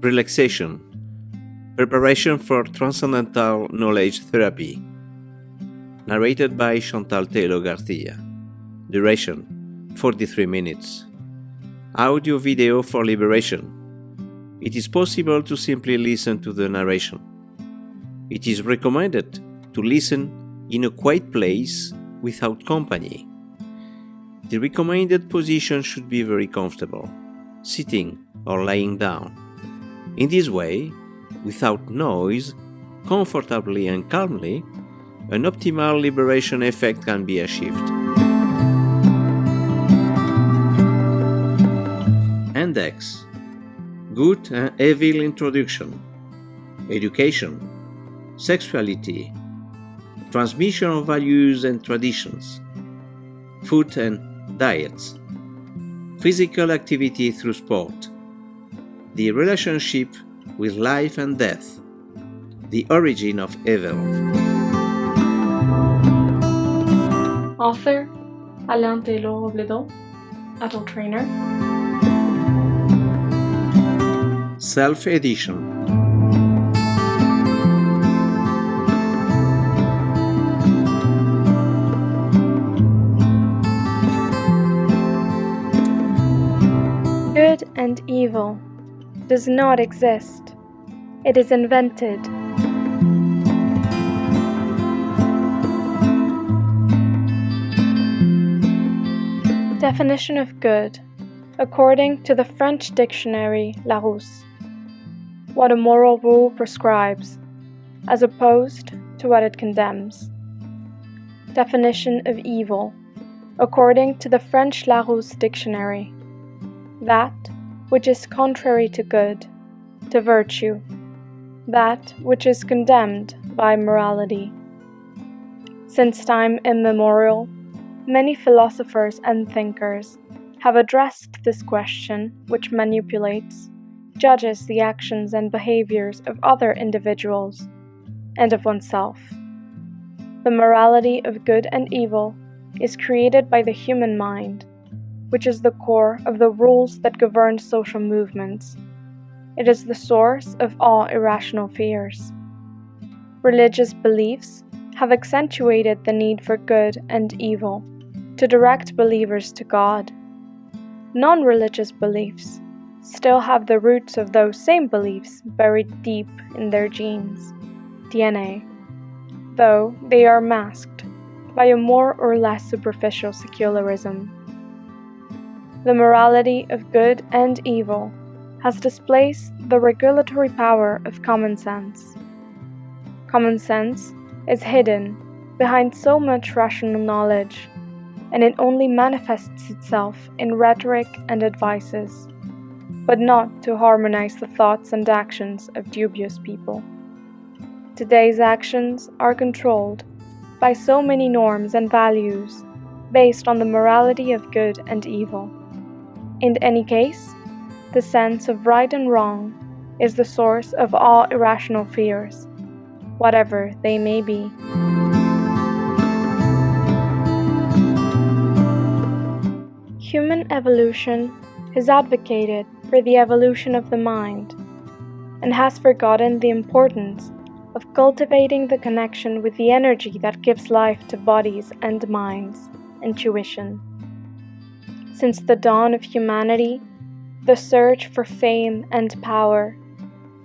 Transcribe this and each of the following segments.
Relaxation. Preparation for Transcendental Knowledge Therapy. Narrated by Tello Garcia. Duration 43 minutes. Audio video for liberation. It is possible to simply listen to the narration. It is recommended to listen in a quiet place without company. The recommended position should be very comfortable, sitting or lying down. In this way, without noise, comfortably and calmly, an optimal liberation effect can be achieved. Index. Good and Evil Introduction. Education. Sexuality. Transmission of values and traditions. Food and diets. Physical activity through sport. The relationship with life and death. The origin of evil. Author Alain, Tello, Robledo, AtelTrainer. Self-edition. Good and evil does not exist. It is invented. Definition of good, according to the French dictionary Larousse. What a moral rule prescribes, as opposed to what it condemns. Definition of evil, according to the French Larousse dictionary. That which is contrary to good, to virtue, that which is condemned by morality. Since time immemorial, many philosophers and thinkers have addressed this question, which manipulates, judges the actions and behaviors of other individuals and of oneself. The morality of good and evil is created by the human mind, which is the core of the rules that govern social movements. It is the source of all irrational fears. Religious beliefs have accentuated the need for good and evil to direct believers to God. Non-religious beliefs still have the roots of those same beliefs buried deep in their genes, DNA, though they are masked by a more or less superficial secularism. The morality of good and evil has displaced the regulatory power of common sense. Common sense is hidden behind so much rational knowledge, and it only manifests itself in rhetoric and advices, but not to harmonize the thoughts and actions of dubious people. Today's actions are controlled by so many norms and values based on the morality of good and evil. In any case, the sense of right and wrong is the source of all irrational fears, whatever they may be. Human evolution has advocated for the evolution of the mind and has forgotten the importance of cultivating the connection with the energy that gives life to bodies and minds, intuition. Since the dawn of humanity, the search for fame and power,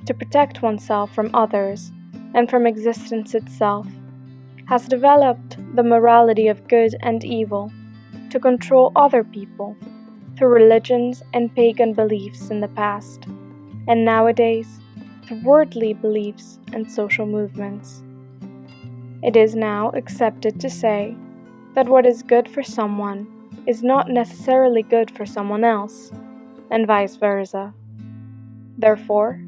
to protect oneself from others and from existence itself, has developed the morality of good and evil to control other people through religions and pagan beliefs in the past, and nowadays through worldly beliefs and social movements. It is now accepted to say that what is good for someone is not necessarily good for someone else, and vice versa. Therefore,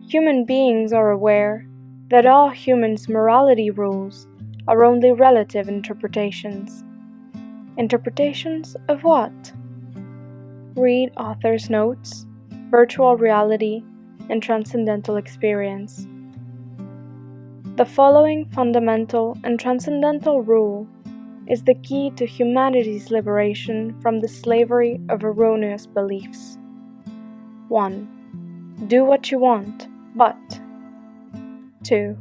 human beings are aware that all humans' morality rules are only relative interpretations. Interpretations of what? Read author's notes, virtual reality, and transcendental experience. The following fundamental and transcendental rule is the key to humanity's liberation from the slavery of erroneous beliefs. 1. do what you want, but 2.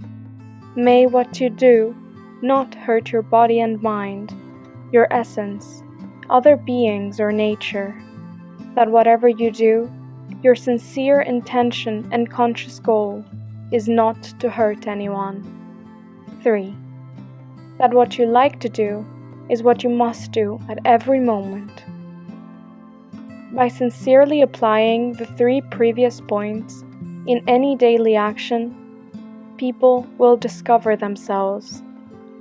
May what you do not hurt your body and mind, your essence, other beings or nature, that whatever you do, your sincere intention and conscious goal is not to hurt anyone. 3. That what you like to do is what you must do at every moment. By sincerely applying the 3 previous points in any daily action, people will discover themselves,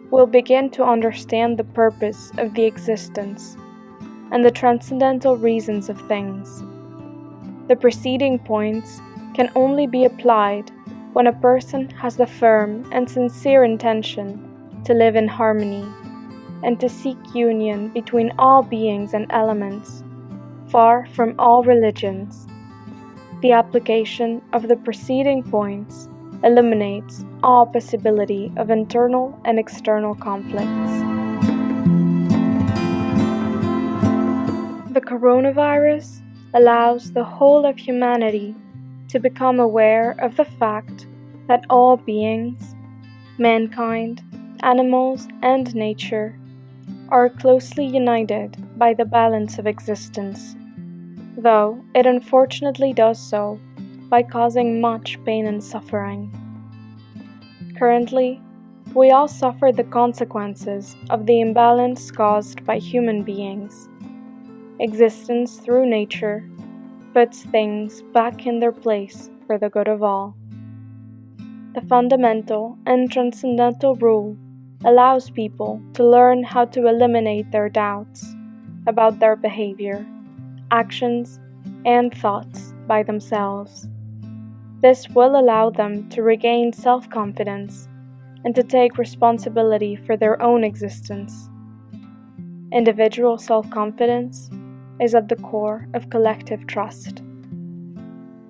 will begin to understand the purpose of the existence and the transcendental reasons of things. The preceding points can only be applied when a person has the firm and sincere intention to live in harmony and to seek union between all beings and elements, far from all religions. The application of the preceding points eliminates all possibility of internal and external conflicts. The coronavirus allows the whole of humanity to become aware of the fact that all beings, mankind, animals, and nature, are closely united by the balance of existence, though it unfortunately does so by causing much pain and suffering. Currently, we all suffer the consequences of the imbalance caused by human beings. Existence through nature puts things back in their place for the good of all. The fundamental and transcendental rule allows people to learn how to eliminate their doubts about their behavior, actions, and thoughts by themselves. This will allow them to regain self-confidence and to take responsibility for their own existence. Individual self-confidence is at the core of collective trust.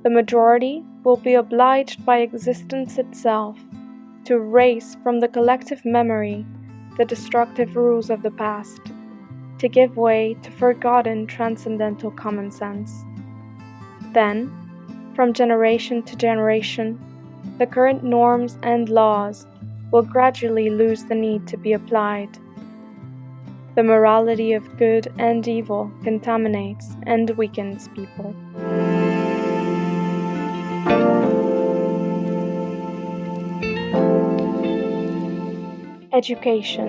The majority will be obliged by existence itself to erase from the collective memory the destructive rules of the past, to give way to forgotten transcendental common sense. Then, from generation to generation, the current norms and laws will gradually lose the need to be applied. The morality of good and evil contaminates and weakens people. Education.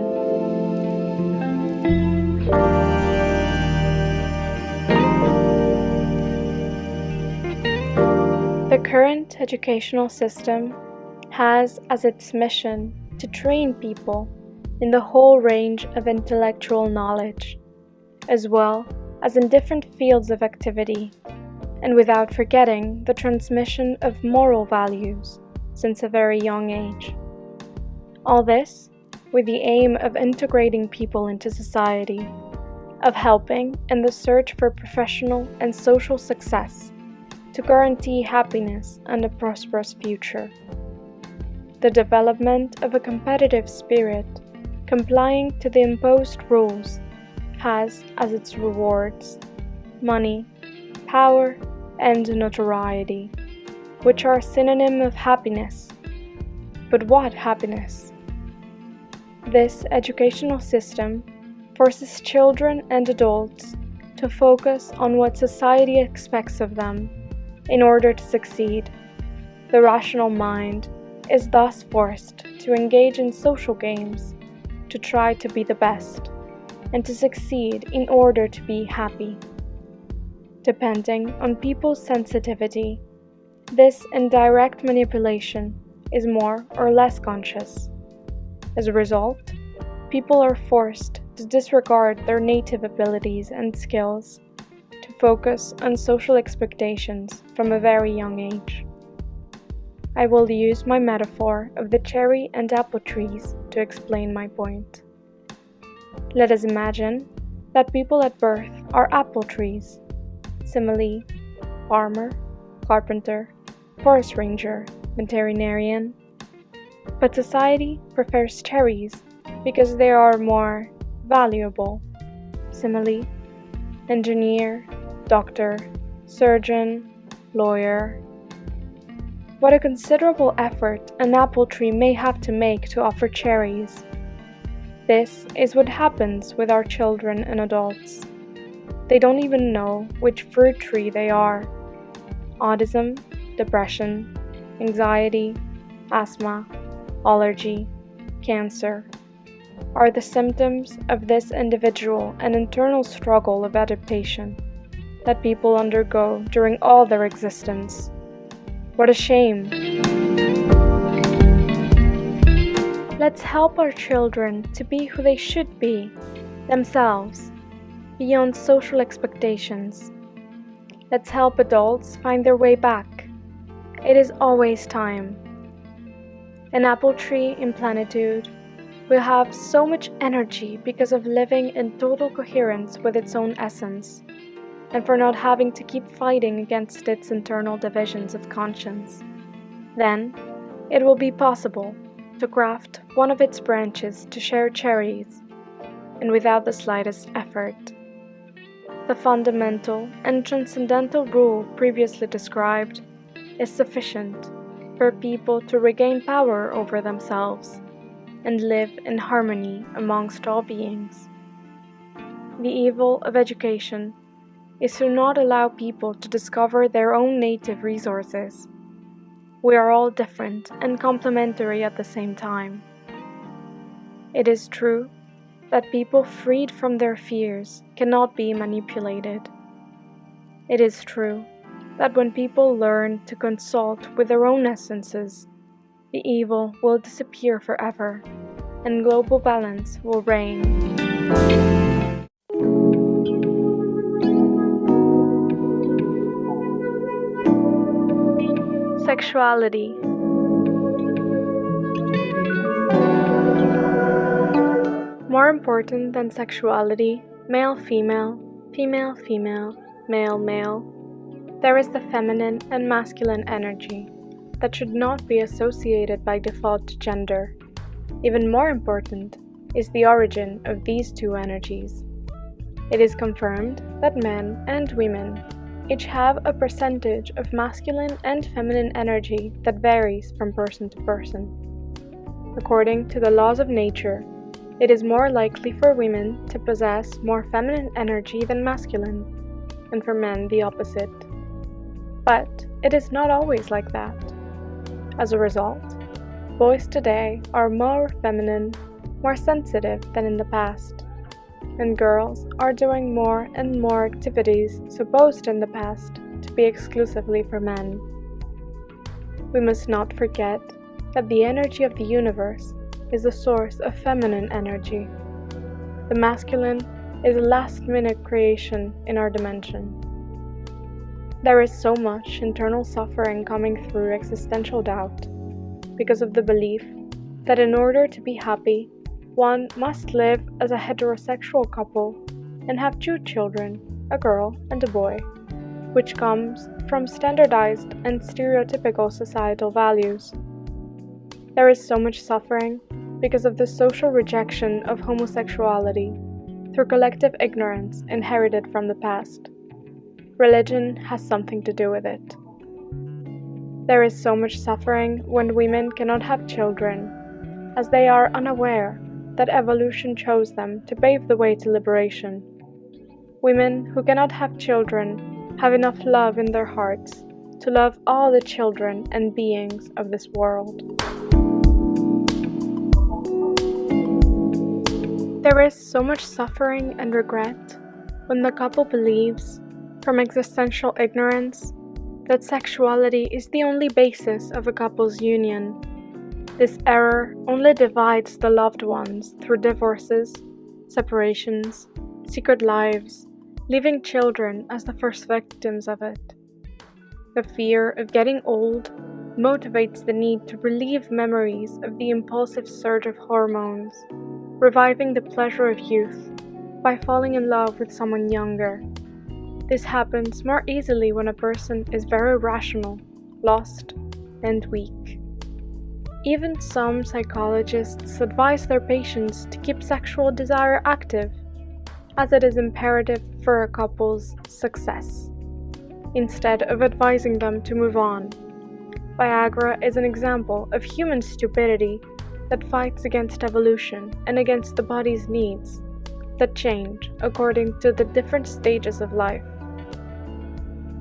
The current educational system has as its mission to train people in the whole range of intellectual knowledge, as well as in different fields of activity, and without forgetting the transmission of moral values since a very young age. All this with the aim of integrating people into society, of helping in the search for professional and social success to guarantee happiness and a prosperous future. The development of a competitive spirit, complying to the imposed rules, has as its rewards money, power, and notoriety, which are a synonym of happiness. But what happiness? This educational system forces children and adults to focus on what society expects of them in order to succeed. The rational mind is thus forced to engage in social games, to try to be the best, and to succeed in order to be happy. Depending on people's sensitivity, this indirect manipulation is more or less conscious. As a result, people are forced to disregard their native abilities and skills, to focus on social expectations from a very young age. I will use my metaphor of the cherry and apple trees to explain my point. Let us imagine that people at birth are apple trees. Simile, farmer, carpenter, forest ranger, veterinarian. But society prefers cherries because they are more valuable. Simile, engineer, doctor, surgeon, lawyer, what a considerable effort an apple tree may have to make to offer cherries. This is what happens with our children and adults. They don't even know which fruit tree they are. Autism, depression, anxiety, asthma, allergy, cancer are the symptoms of this individual and internal struggle of adaptation that people undergo during all their existence. What a shame! Let's help our children to be who they should be, themselves, beyond social expectations. Let's help adults find their way back. It is always time. An apple tree in plenitude will have so much energy because of living in total coherence with its own essence, and for not having to keep fighting against its internal divisions of conscience. Then, it will be possible to graft one of its branches to share cherries, and without the slightest effort. The fundamental and transcendental rule previously described is sufficient for people to regain power over themselves and live in harmony amongst all beings. The evil of education is to not allow people to discover their own native resources. We are all different and complementary at the same time. It is true that people freed from their fears cannot be manipulated. It is true that when people learn to consult with their own essences, the evil will disappear forever, and global balance will reign. Sexuality. More important than sexuality, male-female, female-female, male-male, there is the feminine and masculine energy that should not be associated by default to gender. Even more important is the origin of these two energies. It is confirmed that men and women each have a percentage of masculine and feminine energy that varies from person to person. According to the laws of nature, it is more likely for women to possess more feminine energy than masculine, and for men the opposite. But it is not always like that. As a result, boys today are more feminine, more sensitive than in the past, and girls are doing more and more activities supposed in the past to be exclusively for men. We must not forget that the energy of the universe is the source of feminine energy. The masculine is a last-minute creation in our dimension. There is so much internal suffering coming through existential doubt because of the belief that in order to be happy, one must live as a heterosexual couple and have 2 children, a girl and a boy, which comes from standardized and stereotypical societal values. There is so much suffering because of the social rejection of homosexuality through collective ignorance inherited from the past. Religion has something to do with it. There is so much suffering when women cannot have children, as they are unaware that evolution chose them to pave the way to liberation. Women who cannot have children have enough love in their hearts to love all the children and beings of this world. There is so much suffering and regret when the couple believes, from existential ignorance, that sexuality is the only basis of a couple's union. This error only divides the loved ones through divorces, separations, secret lives, leaving children as the first victims of it. The fear of getting old motivates the need to relieve memories of the impulsive surge of hormones, reviving the pleasure of youth by falling in love with someone younger. This happens more easily when a person is very rational, lost, and weak. Even some psychologists advise their patients to keep sexual desire active, as it is imperative for a couple's success, instead of advising them to move on. Viagra is an example of human stupidity that fights against evolution and against the body's needs that change according to the different stages of life.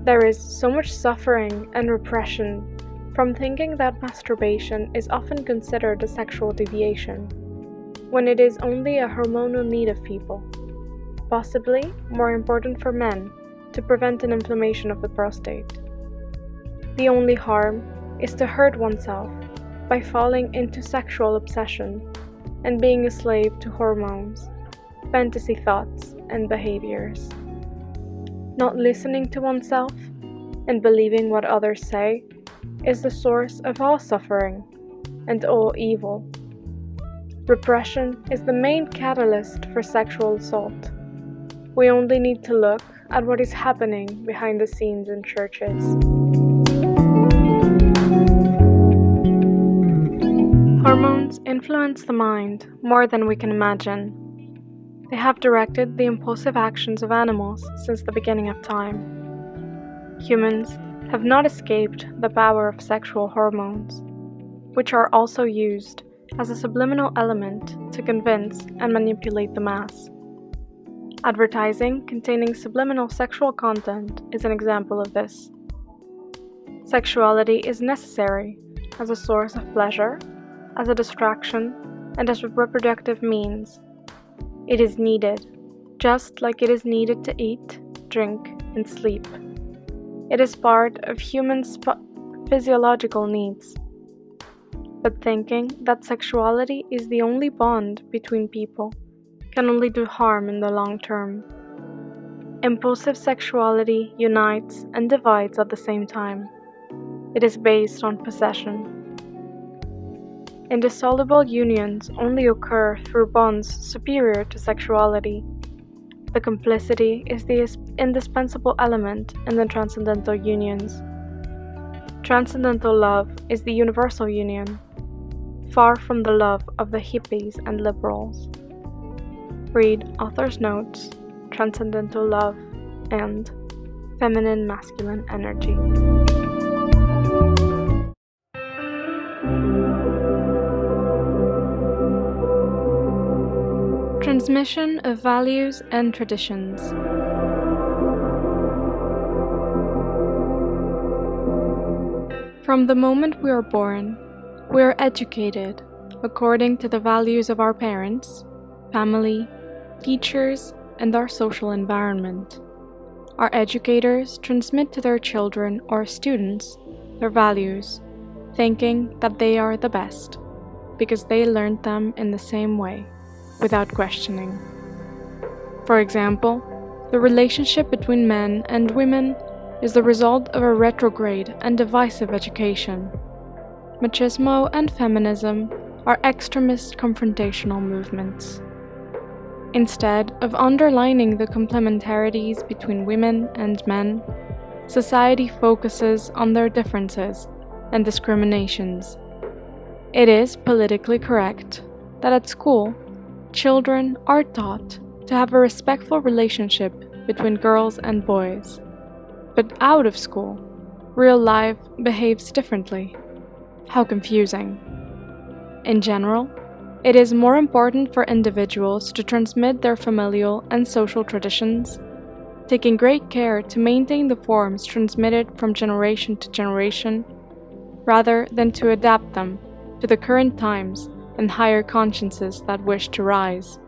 There is so much suffering and repression from thinking that masturbation is often considered a sexual deviation, when it is only a hormonal need of people, possibly more important for men to prevent an inflammation of the prostate. The only harm is to hurt oneself by falling into sexual obsession and being a slave to hormones, fantasy thoughts, and behaviors. Not listening to oneself and believing what others say is the source of all suffering and all evil. Repression is the main catalyst for sexual assault. We only need to look at what is happening behind the scenes in churches. Hormones influence the mind more than we can imagine. They have directed the impulsive actions of animals since the beginning of time. Humans have not escaped the power of sexual hormones, which are also used as a subliminal element to convince and manipulate the mass. Advertising containing subliminal sexual content is an example of this. Sexuality is necessary as a source of pleasure, as a distraction, and as a reproductive means. It is needed, just like it is needed to eat, drink, and sleep. It is part of human physiological needs. But thinking that sexuality is the only bond between people can only do harm in the long term. Impulsive sexuality unites and divides at the same time. It is based on possession. Indissoluble unions only occur through bonds superior to sexuality. The complicity is the indispensable element in the transcendental unions. Transcendental love is the universal union, far from the love of the hippies and liberals. Read author's notes, Transcendental Love, and Feminine-Masculine Energy. Transmission of values and traditions. From the moment we are born, we are educated according to the values of our parents, family, teachers, and our social environment. Our educators transmit to their children or students their values, thinking that they are the best, because they learned them in the same way, without questioning. For example, the relationship between men and women is the result of a retrograde and divisive education. Machismo and feminism are extremist confrontational movements. Instead of underlining the complementarities between women and men, society focuses on their differences and discriminations. It is politically correct that at school, children are taught to have a respectful relationship between girls and boys. But out of school, real life behaves differently. How confusing. In general, it is more important for individuals to transmit their familial and social traditions, taking great care to maintain the forms transmitted from generation to generation, rather than to adapt them to the current times and higher consciences that wish to rise.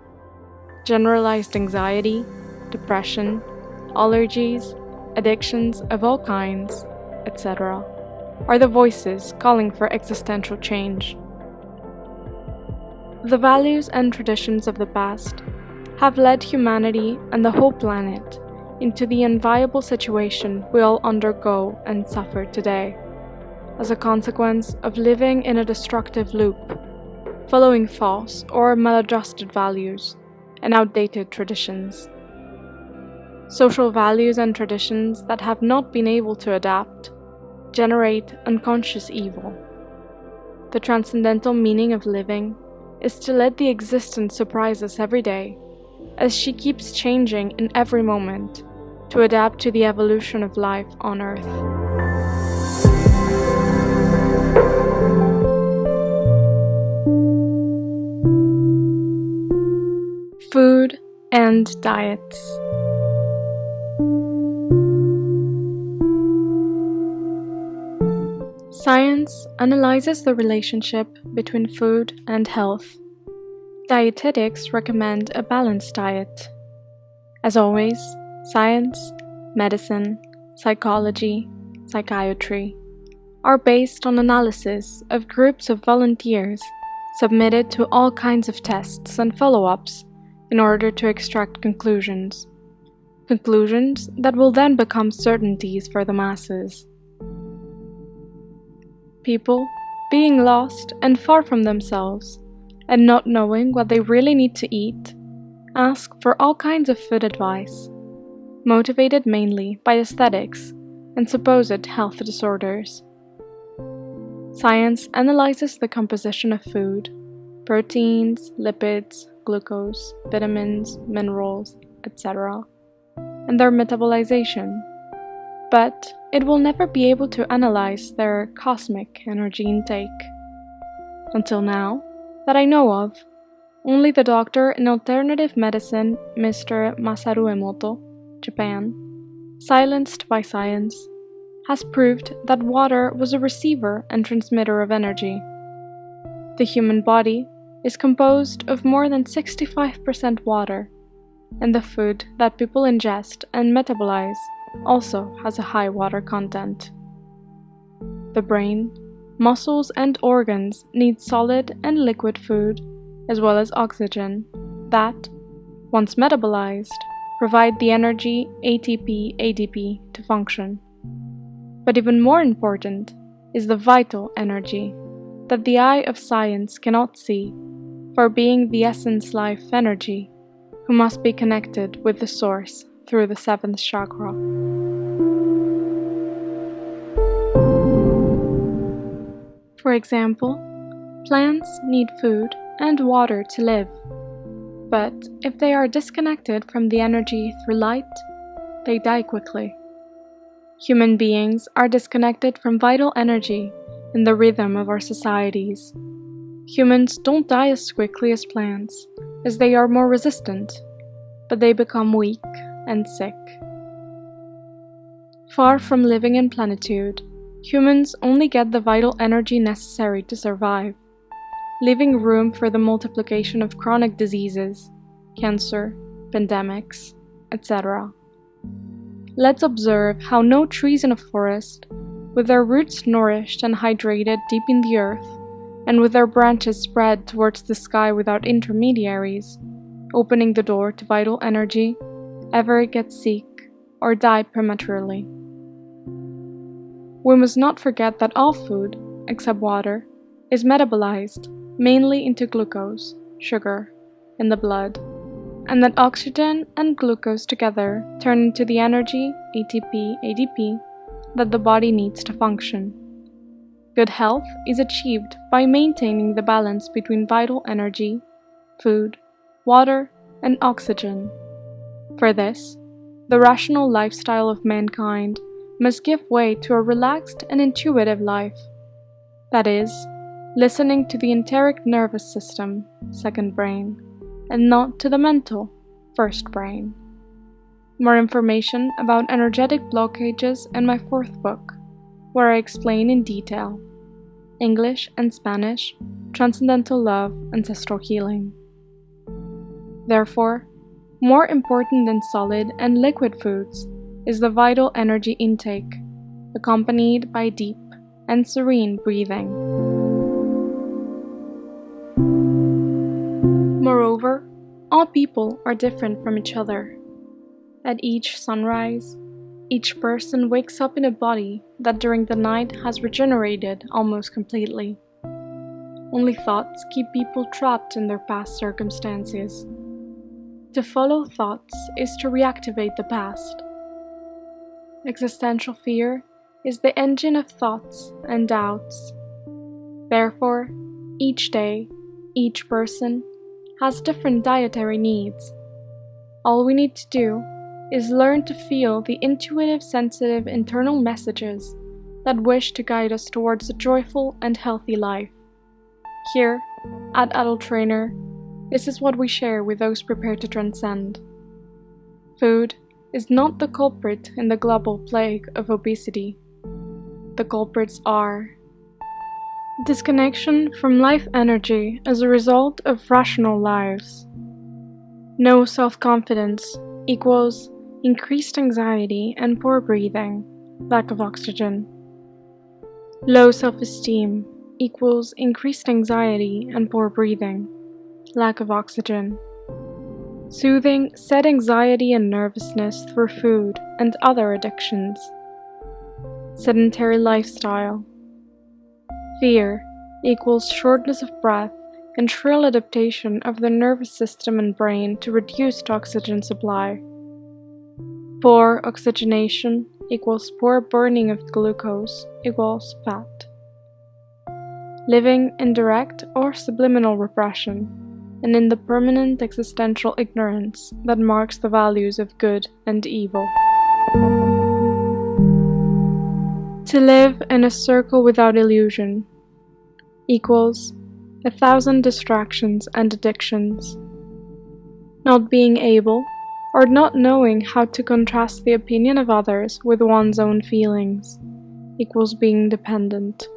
Generalized anxiety, depression, allergies, addictions of all kinds, etc., are the voices calling for existential change. The values and traditions of the past have led humanity and the whole planet into the enviable situation we all undergo and suffer today, as a consequence of living in a destructive loop, following false or maladjusted values and outdated traditions. Social values and traditions that have not been able to adapt generate unconscious evil. The transcendental meaning of living is to let the existence surprise us every day, as she keeps changing in every moment to adapt to the evolution of life on Earth. Food and diets. Science analyzes the relationship between food and health. Dietetics recommend a balanced diet. As always, science, medicine, psychology, psychiatry are based on analysis of groups of volunteers submitted to all kinds of tests and follow-ups in order to extract conclusions that will then become certainties for the masses. People, being lost and far from themselves, and not knowing what they really need to eat, ask for all kinds of food advice, motivated mainly by aesthetics and supposed health disorders. Science analyzes the composition of food, proteins, lipids, glucose, vitamins, minerals, etc., and their metabolization, but it will never be able to analyze their cosmic energy intake. Until now, that I know of, only the doctor in alternative medicine, Mr. Masaru Emoto, Japan, silenced by science, has proved that water was a receiver and transmitter of energy. The human body is composed of more than 65% water, and the food that people ingest and metabolize also has a high water content. The brain, muscles, and organs need solid and liquid food, as well as oxygen, that, once metabolized, provide the energy ATP-ADP to function. But even more important is the vital energy that the eye of science cannot see, for being the essence life energy, who must be connected with the source through the seventh chakra. For example, plants need food and water to live, but if they are disconnected from the energy through light, they die quickly. Human beings are disconnected from vital energy in the rhythm of our societies. Humans don't die as quickly as plants, as they are more resistant, but they become weak and sick. Far from living in plenitude, humans only get the vital energy necessary to survive, leaving room for the multiplication of chronic diseases, cancer, pandemics, etc. Let's observe how no trees in a forest, with their roots nourished and hydrated deep in the earth, and with their branches spread towards the sky without intermediaries, opening the door to vital energy, ever get sick or die prematurely. We must not forget that all food, except water, is metabolized mainly into glucose, sugar, in the blood, and that oxygen and glucose together turn into the energy, ATP-ADP, that the body needs to function. Good health is achieved by maintaining the balance between vital energy, food, water, and oxygen. For this, the rational lifestyle of mankind must give way to a relaxed and intuitive life. That is, listening to the enteric nervous system, second brain, and not to the mental, first brain. More information about energetic blockages in my fourth book, where I explain in detail English and Spanish, Transcendental Love, Ancestral Healing. Therefore, more important than solid and liquid foods is the vital energy intake, accompanied by deep and serene breathing. Moreover, all people are different from each other. At each sunrise, each person wakes up in a body that during the night has regenerated almost completely. Only thoughts keep people trapped in their past circumstances. To follow thoughts is to reactivate the past. Existential fear is the engine of thoughts and doubts. Therefore, each day, each person has different dietary needs. All we need to do is learn to feel the intuitive, sensitive internal messages that wish to guide us towards a joyful and healthy life. Here, at AtelTrainer, this is what we share with those prepared to transcend. Food is not the culprit in the global plague of obesity. The culprits are disconnection from life energy as a result of rational lives. No self-confidence equals increased anxiety and poor breathing, lack of oxygen. Low self-esteem equals increased anxiety and poor breathing, lack of oxygen. Soothing said anxiety and nervousness through food and other addictions. Sedentary lifestyle. Fear equals shortness of breath and shrill adaptation of the nervous system and brain to reduced oxygen supply. Poor oxygenation equals poor burning of glucose equals fat. Living in direct or subliminal repression, and in the permanent existential ignorance that marks the values of good and evil. To live in a circle without illusion equals 1,000 distractions and addictions. Not being able or not knowing how to contrast the opinion of others with one's own feelings equals being dependent.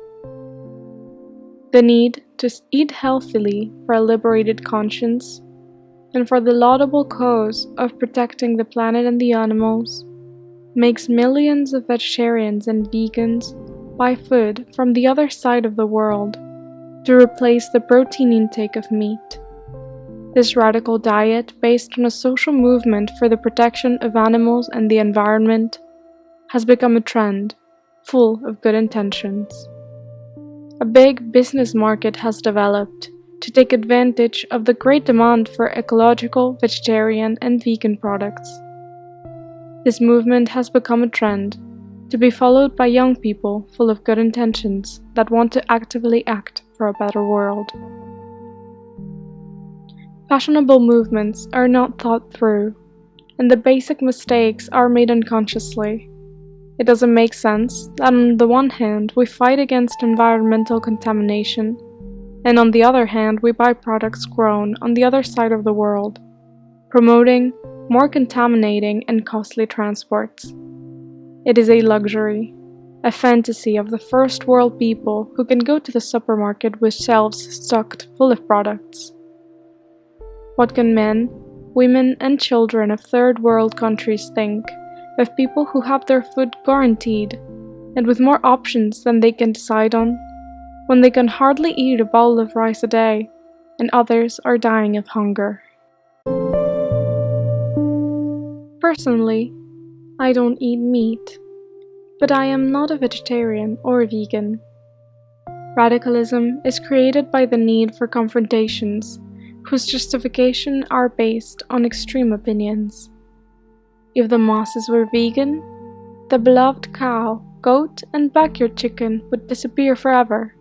The need to eat healthily for a liberated conscience and for the laudable cause of protecting the planet and the animals makes millions of vegetarians and vegans buy food from the other side of the world to replace the protein intake of meat. This radical diet, based on a social movement for the protection of animals and the environment, has become a trend, full of good intentions. A big business market has developed to take advantage of the great demand for ecological, vegetarian, and vegan products. This movement has become a trend to be followed by young people full of good intentions that want to actively act for a better world. Fashionable movements are not thought through, and the basic mistakes are made unconsciously. It doesn't make sense that on the one hand we fight against environmental contamination, and on the other hand we buy products grown on the other side of the world, promoting more contaminating and costly transports. It is a luxury, a fantasy of the first world people who can go to the supermarket with shelves stocked full of products. What can men, women, and children of third world countries think of people who have their food guaranteed and with more options than they can decide on, when they can hardly eat a bowl of rice a day and others are dying of hunger? Personally, I don't eat meat, but I am not a vegetarian or a vegan. Radicalism is created by the need for confrontations whose justification are based on extreme opinions. If the masses were vegan, the beloved cow, goat, and backyard chicken would disappear forever.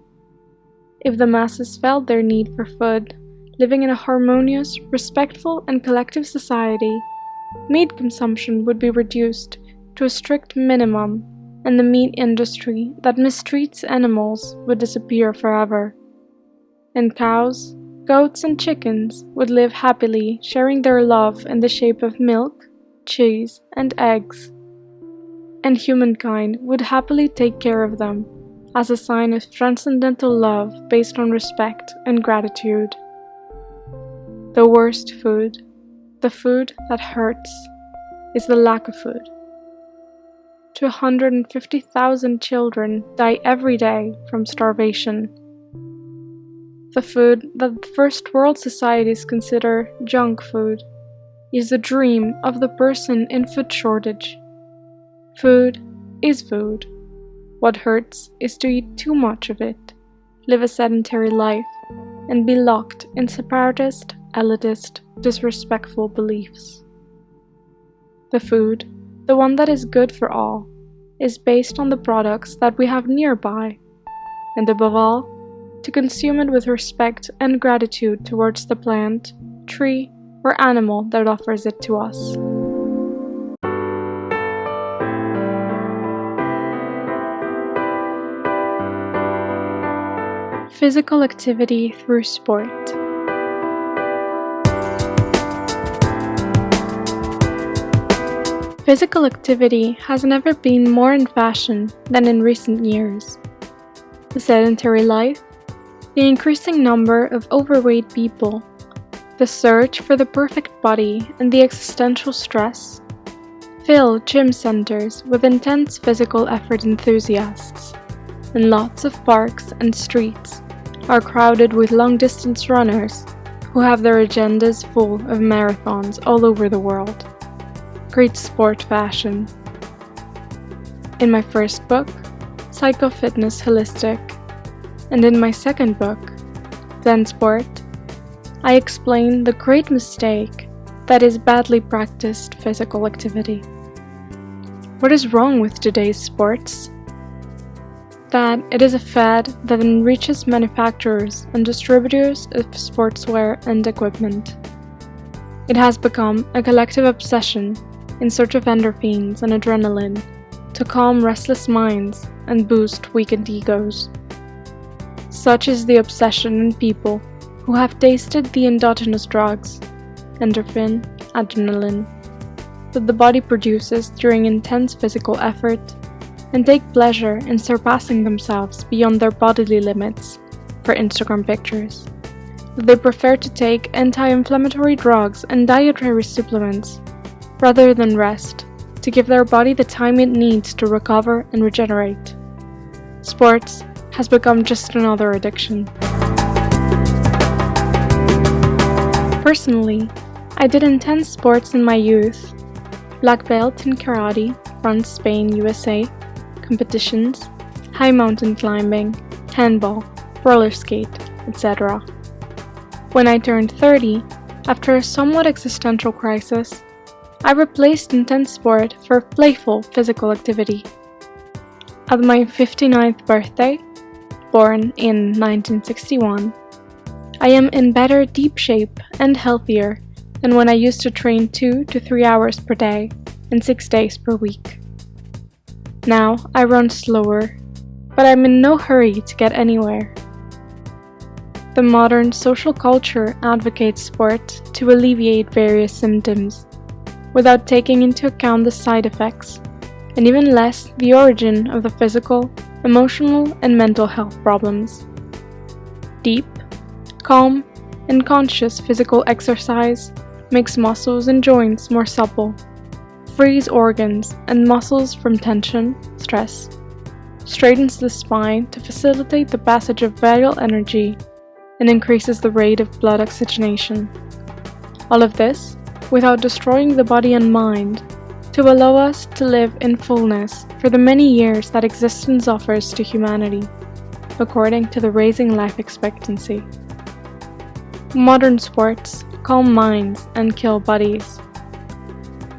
If the masses felt their need for food, living in a harmonious, respectful, and collective society, meat consumption would be reduced to a strict minimum, and the meat industry that mistreats animals would disappear forever. And cows, goats, and chickens would live happily, sharing their love in the shape of milk, cheese, and eggs. And humankind would happily take care of them as a sign of transcendental love based on respect and gratitude. The worst food, the food that hurts, is the lack of food. 250,000 children die every day from starvation. The food that first world societies consider junk food is the dream of the person in food shortage. Food is food. What hurts is to eat too much of it, live a sedentary life, and be locked in separatist, elitist, disrespectful beliefs. The food, the one that is good for all, is based on the products that we have nearby, and above all, to consume it with respect and gratitude towards the plant, tree, or animal that offers it to us. Physical activity through sport. Physical activity has never been more in fashion than in recent years. The sedentary life, the increasing number of overweight people, the search for the perfect body, and the existential stress fill gym centers with intense physical effort enthusiasts, and lots of parks and streets are crowded with long-distance runners who have their agendas full of marathons all over the world. Great sport fashion. In my first book, Psycho-Fitness Holistic, and in my second book, Zen Sport, I explain the great mistake that is badly practiced physical activity. What is wrong with today's sports? That it is a fad that enriches manufacturers and distributors of sportswear and equipment. It has become a collective obsession in search of endorphins and adrenaline to calm restless minds and boost weakened egos. Such is the obsession in people who have tasted the endogenous drugs, endorphin, adrenaline, that the body produces during intense physical effort, and take pleasure in surpassing themselves beyond their bodily limits for Instagram pictures. They prefer to take anti-inflammatory drugs and dietary supplements rather than rest to give their body the time it needs to recover and regenerate. Sports has become just another addiction. Personally, I did intense sports in my youth: black belt in karate, France, Spain, USA, competitions, high mountain climbing, handball, roller skate, etc. When I turned 30, after a somewhat existential crisis, I replaced intense sport for playful physical activity. At my 59th birthday, born in 1961, I am in better deep shape and healthier than when I used to train 2 to 3 hours per day and 6 days per week. Now I run slower, but I'm in no hurry to get anywhere. The modern social culture advocates sport to alleviate various symptoms, without taking into account the side effects, and even less the origin of the physical, emotional, and mental health problems. Deep, calm, and conscious physical exercise makes muscles and joints more supple, frees organs and muscles from tension, stress, straightens the spine to facilitate the passage of vital energy, and increases the rate of blood oxygenation. All of this without destroying the body and mind, to allow us to live in fullness for the many years that existence offers to humanity, according to the raising life expectancy. Modern sports calm minds and kill bodies.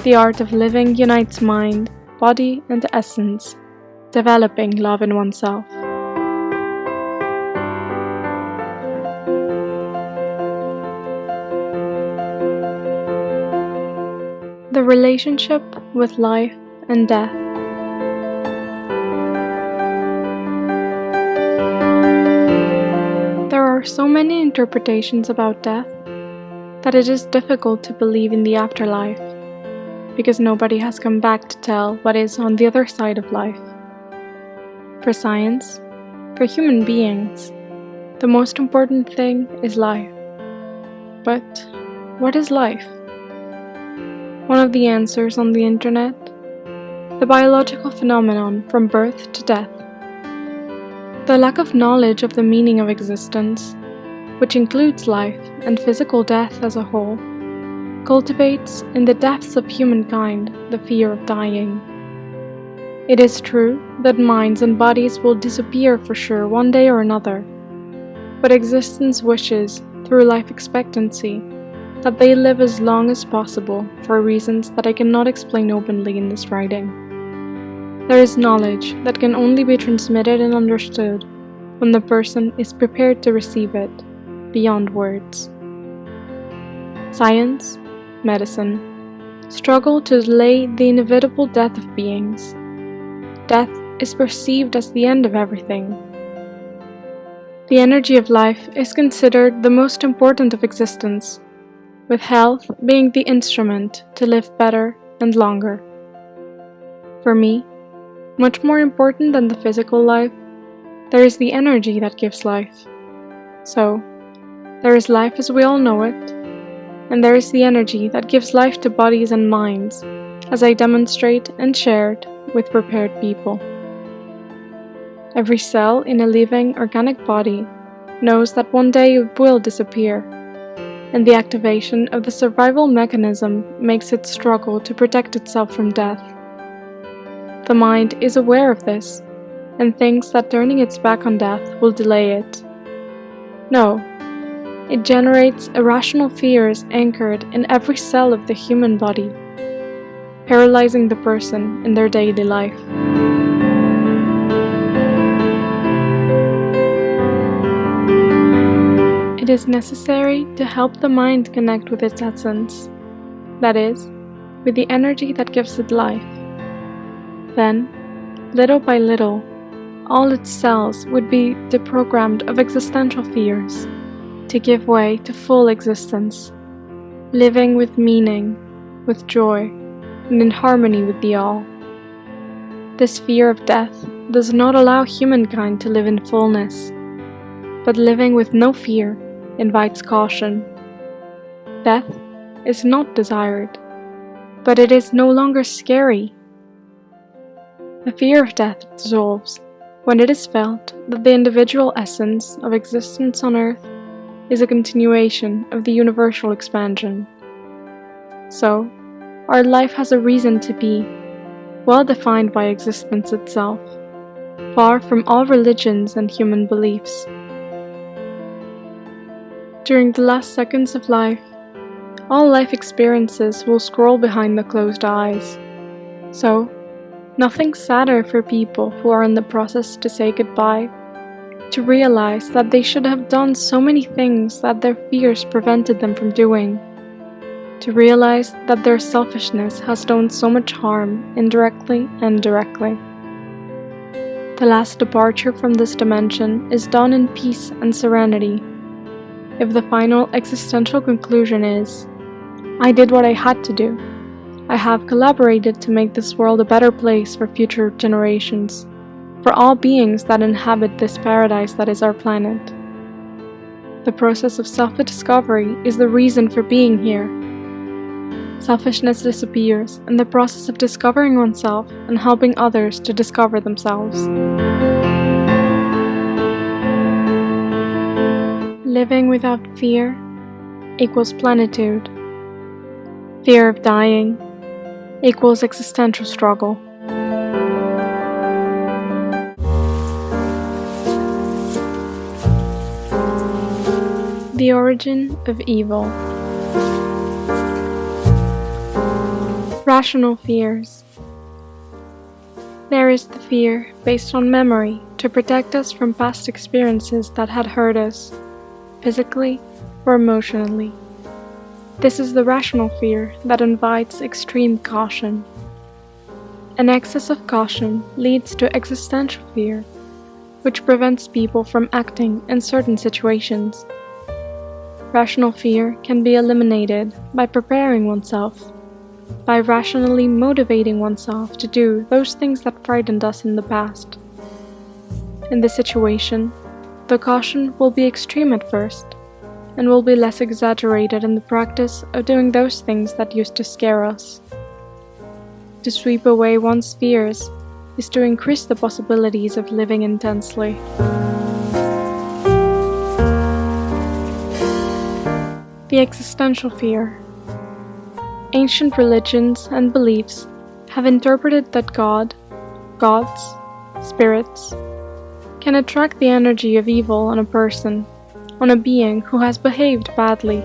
The art of living unites mind, body, and essence, developing love in oneself. The relationship with life and death. There are so many interpretations about death that it is difficult to believe in the afterlife, because nobody has come back to tell what is on the other side of life. For science, for human beings, the most important thing is life. But what is life? One of the answers on the internet: the biological phenomenon from birth to death. The lack of knowledge of the meaning of existence, which includes life and physical death as a whole, cultivates in the depths of humankind the fear of dying. It is true that minds and bodies will disappear for sure one day or another, but existence wishes, through life expectancy, that they live as long as possible for reasons that I cannot explain openly in this writing. There is knowledge that can only be transmitted and understood when the person is prepared to receive it, beyond words. Science, medicine, struggle to delay the inevitable death of beings. Death is perceived as the end of everything. The energy of life is considered the most important of existence, with health being the instrument to live better and longer. For me, much more important than the physical life, there is the energy that gives life. So, there is life as we all know it, and there is the energy that gives life to bodies and minds, as I demonstrate and shared with prepared people. Every cell in a living organic body knows that one day it will disappear, and the activation of the survival mechanism makes it struggle to protect itself from death. The mind is aware of this, and thinks that turning its back on death will delay it. No, it generates irrational fears anchored in every cell of the human body, paralyzing the person in their daily life. It is necessary to help the mind connect with its essence, that is, with the energy that gives it life. Then, little by little, all its cells would be deprogrammed of existential fears, to give way to full existence, living with meaning, with joy, and in harmony with the all. This fear of death does not allow humankind to live in fullness, but living with no fear invites caution. Death is not desired, but it is no longer scary. The fear of death dissolves when it is felt that the individual essence of existence on earth is a continuation of the universal expansion. So, our life has a reason to be, well defined by existence itself, far from all religions and human beliefs. During the last seconds of life, all life experiences will scroll behind the closed eyes. So, nothing sadder for people who are in the process to say goodbye, to realize that they should have done so many things that their fears prevented them from doing, to realize that their selfishness has done so much harm indirectly and directly. The last departure from this dimension is done in peace and serenity. If the final existential conclusion is, I did what I had to do, I have collaborated to make this world a better place for future generations, for all beings that inhabit this paradise that is our planet. The process of self-discovery is the reason for being here. Selfishness disappears in the process of discovering oneself and helping others to discover themselves. Living without fear equals plenitude. Fear of dying equals existential struggle. The origin of evil. Rational fears. There is the fear based on memory to protect us from past experiences that had hurt us, physically or emotionally. This is the rational fear that invites extreme caution. An excess of caution leads to existential fear, which prevents people from acting in certain situations. Rational fear can be eliminated by preparing oneself, by rationally motivating oneself to do those things that frightened us in the past. In this situation, the caution will be extreme at first, and will be less exaggerated in the practice of doing those things that used to scare us. To sweep away one's fears is to increase the possibilities of living intensely. The existential fear. Ancient religions and beliefs have interpreted that God, gods, spirits, can attract the energy of evil on a person, on a being who has behaved badly.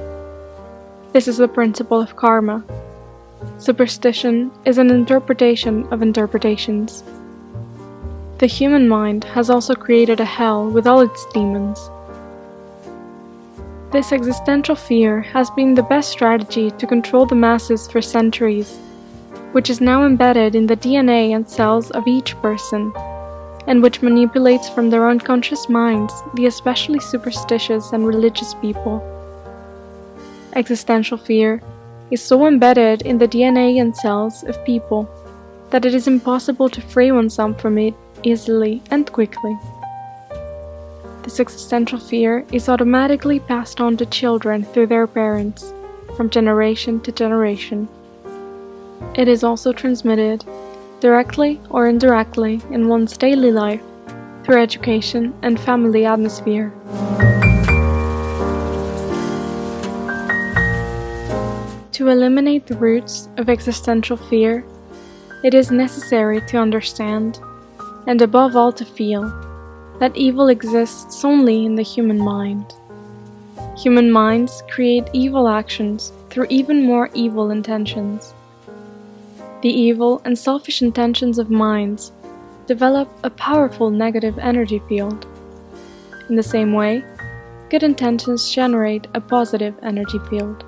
This is the principle of karma. Superstition is an interpretation of interpretations. The human mind has also created a hell with all its demons. This existential fear has been the best strategy to control the masses for centuries, which is now embedded in the DNA and cells of each person, and which manipulates from their unconscious minds the especially superstitious and religious people. Existential fear is so embedded in the DNA and cells of people that it is impossible to free oneself from it easily and quickly. This existential fear is automatically passed on to children through their parents, from generation to generation. It is also transmitted, directly or indirectly, in one's daily life, through education and family atmosphere. To eliminate the roots of existential fear, it is necessary to understand, and above all to feel, that evil exists only in the human mind. Human minds create evil actions through even more evil intentions. The evil and selfish intentions of minds develop a powerful negative energy field. In the same way, good intentions generate a positive energy field.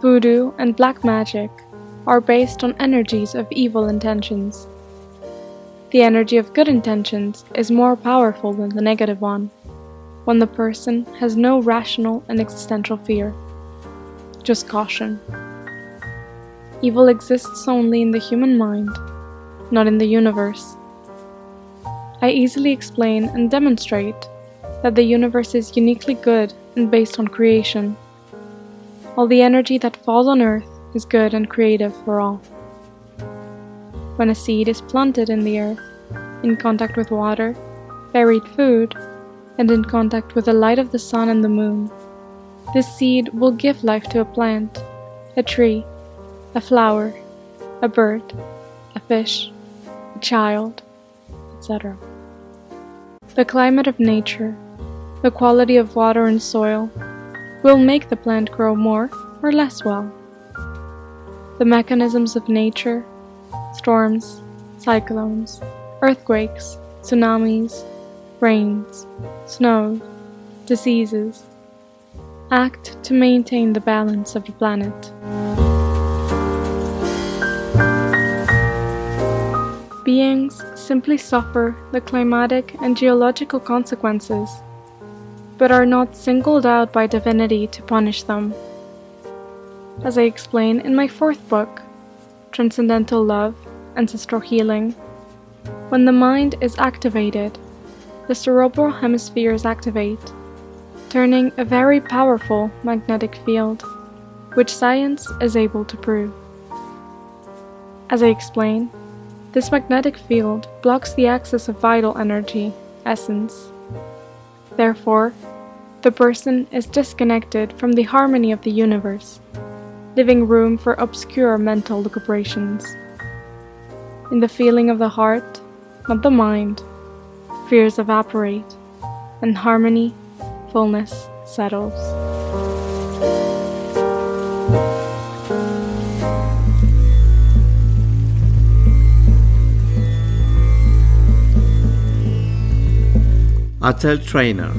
Voodoo and black magic are based on energies of evil intentions. The energy of good intentions is more powerful than the negative one, when the person has no rational and existential fear, just caution. Evil exists only in the human mind, not in the universe. I easily explain and demonstrate that the universe is uniquely good and based on creation. All the energy that falls on earth is good and creative for all. When a seed is planted in the earth, in contact with water, buried food, and in contact with the light of the sun and the moon, this seed will give life to a plant, a tree, a flower, a bird, a fish, a child, etc. The climate of nature, the quality of water and soil, will make the plant grow more or less well. The mechanisms of nature, storms, cyclones, earthquakes, tsunamis, rains, snow, diseases, act to maintain the balance of the planet. Beings simply suffer the climatic and geological consequences, but are not singled out by divinity to punish them. As I explain in my 4th book, Transcendental Love, Ancestral Healing, when the mind is activated, the cerebral hemispheres activate, turning a very powerful magnetic field, which science is able to prove. As I explain, this magnetic field blocks the access of vital energy, essence. Therefore, the person is disconnected from the harmony of the universe, leaving room for obscure mental lucubrations. In the feeling of the heart, not the mind, fears evaporate, and harmony, fullness settles. AtelTrainer,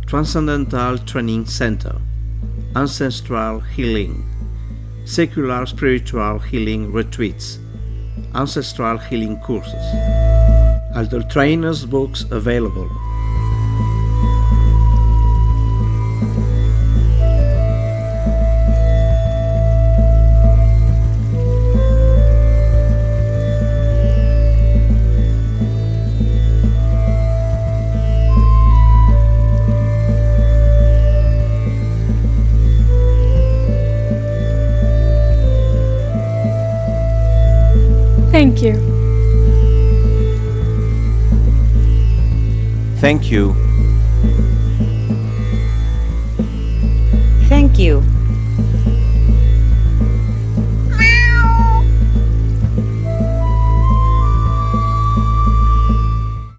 Transcendental Training Center, Ancestral Healing, Secular Spiritual Healing Retreats, Ancestral Healing Courses. AtelTrainer's books available. Thank you. Thank you. Thank you.